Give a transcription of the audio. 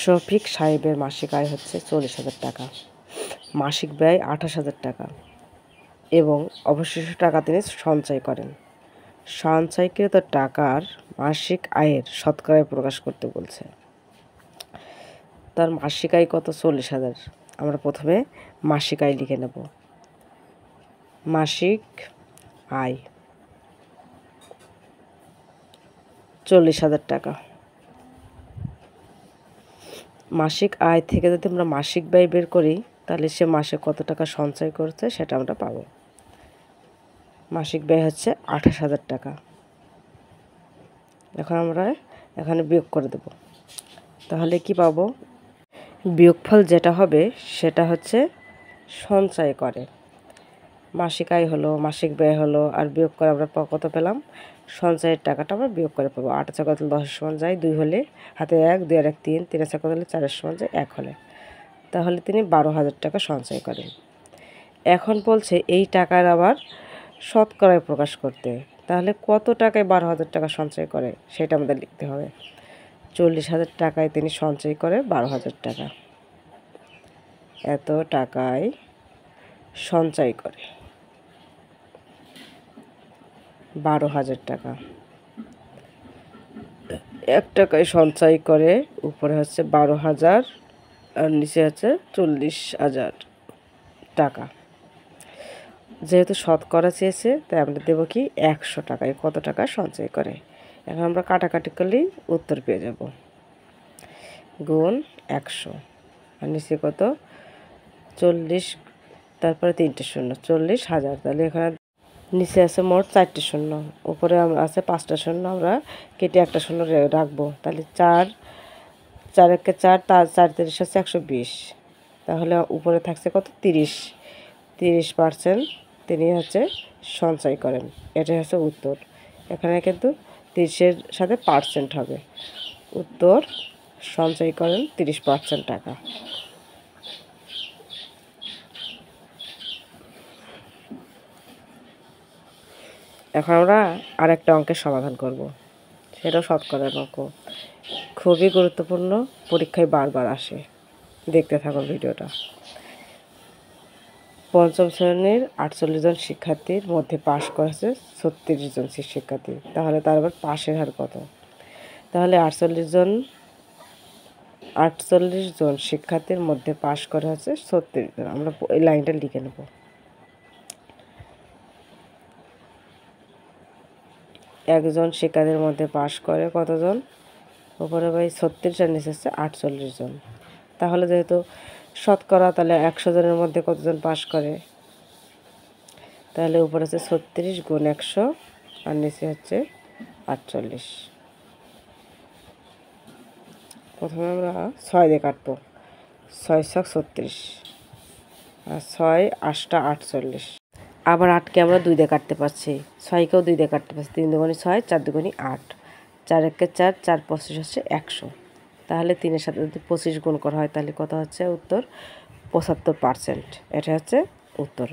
শফিক সাহেবের মাসিক আয় হচ্ছে 40,000 টাকা, মাসিক ব্যয় 28,000 টাকা এবং অবশিষ্ট টাকা তিনি সঞ্চয় করেন। সঞ্চয়কৃত টাকার মাসিক আয়ের শতকরা প্রকাশ করতে বলছে। তার মাসিক আয় কত? 40,000। আমরা প্রথমে মাসিক আয় লিখে নেব। মাসিক আয় 40,000 টাকা। মাসিক আয় থেকে যদি আমরা মাসিক ব্যয় বের করি তাহলে সে মাসে কত টাকা সঞ্চয় করছে সেটা আমরা পাবো। মাসিক ব্যয় হচ্ছে 28,000 টাকা। এখন আমরা এখানে বিয়োগ করে দেব। তাহলে কি পাবো? বিয়োগফল যেটা হবে সেটা হচ্ছে সঞ্চয় করে। মাসিক আয় হলো, মাসিক ব্যয় হলো, আর বিয়োগ করে আমরা কত পেলাম? সঞ্চয়ের টাকাটা আমরা বিয়োগ করে পাবো। 8 × 10 সমান যায় 2 হলে হাতে 1, 2 আর 1 3, 3 × 4 হলে 4 সমান যায় 1 হলে। তাহলে তিনি 12,000 টাকা সঞ্চয় করেন। এখন বলছে এই টাকার আবার শতকরায় প্রকাশ করতে। তাহলে কত টাকায় 12,000 টাকা সঞ্চয় করে সেটা আমাদের লিখতে হবে। 40,000 টাকায় তিনি সঞ্চয় করে 12,000 টাকা। এত টাকায় সঞ্চয় করে 12,000 টাকা। 1 টাকায় সঞ্চয় করে উপরে হচ্ছে 12,000 আর নিচে হচ্ছে 40,000 টাকা। যেহেতু শতকরা চেয়েছে তাই আমরা দেবো কি 100 টাকায় কত টাকা সঞ্চয় করে। এখন আমরা কাটাকাটি করলেই উত্তর পেয়ে যাব। গুণ 100 আর নিচে কত? 40, তারপরে 3টে শূন্য, 40,000। তাহলে এখানে নিচে আছে মোট 4টে শূন্য, উপরে আছে 5টা শূন্য। আমরা কেটে একটা শূন্য রাখবো। তাহলে 4, 4 একে 4, তার 4 × 3 হচ্ছে 120। তাহলে উপরে থাকছে কত? 30% তিনি হচ্ছে সঞ্চয় করেন। এটাই হচ্ছে উত্তর। এখানে কিন্তু 30-এর সাথে পার্সেন্ট হবে। উত্তর সঞ্চয় করেন 30% টাকা। এখন আমরা আরেকটা অঙ্কের সমাধান করব, সেটাও শতকরার অঙ্ক। খুবই গুরুত্বপূর্ণ, পরীক্ষায় বারবার আসে। দেখতে থাকুন ভিডিওটা। পঞ্চম শ্রেণীর 48 জন শিক্ষার্থীর মধ্যে পাশ করেছে 36 জন শিক্ষার্থী। তাহলে তার আবার পাশের হার কত? তাহলে 48 জন শিক্ষার্থীর মধ্যে পাশ করে হচ্ছে 36 জন। আমরা এই লাইনটা লিখে নেব। একজন শিক্ষার্থীর মধ্যে পাশ করে কতজন? উপরে ভাই 36 আর নিচে হচ্ছে 48 জন। তাহলে যেহেতু শতকরা, তাহলে 100 জনের মধ্যে কতজন পাশ করে? তাহলে উপরে হচ্ছে 36 গুণ 100 আর নিচে হচ্ছে 48। প্রথমে আমরা 6 দিয়ে কাটবো। 6 × 36 আর 6 × 8 = 48। আবার 8কে আমরা 2 দিয়ে কাটতে পারছি, 6কেও 2 দিয়ে কাটতে পারছি। 3 দুগুণে 6, 4 দুগুণে 8, 4 একে 4, 4 × 25 হচ্ছে 100। তাহলে 3-এর সাথে যদি 25 গুণ করা হয় তাহলে কত হচ্ছে? উত্তর 75%। এটা হচ্ছে উত্তর।